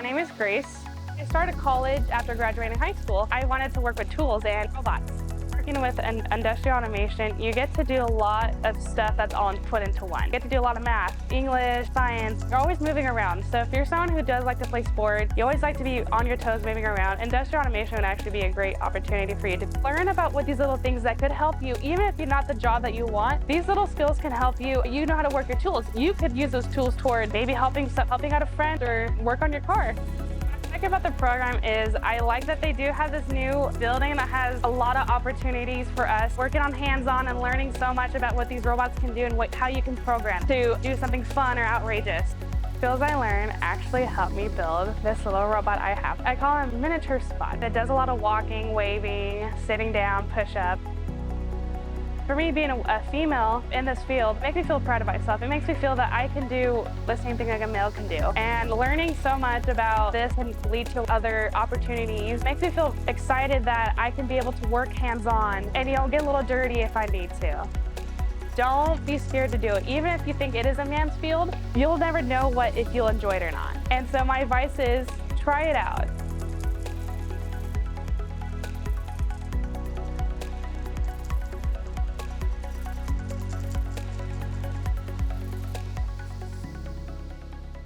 name is Grace. I started college after graduating high school. I wanted to work with tools and robots. Working with industrial automation, you get to do a lot of stuff that's all put into one. You get to do a lot of math, English, science. You're always moving around. So if you're someone who does like to play sports, you always like to be on your toes moving around, industrial automation would actually be a great opportunity for you to learn about what these little things that could help you, even if you're not the job that you want. These little skills can help you. You know how to work your tools. You could use those tools toward maybe helping out a friend or work on your car. What I like about the program is I like that they do have this new building that has a lot of opportunities for us working on hands-on and learning so much about what these robots can do and how you can program to do something fun or outrageous. Skills I learned actually helped me build this little robot I have. I call him Miniature Spot. It does a lot of walking, waving, sitting down, push-up. For me, being a female in this field makes me feel proud of myself. It makes me feel that I can do the same thing like a male can do. And learning so much about this can lead to other opportunities. Makes me feel excited that I can be able to work hands-on and, get a little dirty if I need to. Don't be scared to do it. Even if you think it is a man's field, you'll never know if you'll enjoy it or not. And so my advice is try it out.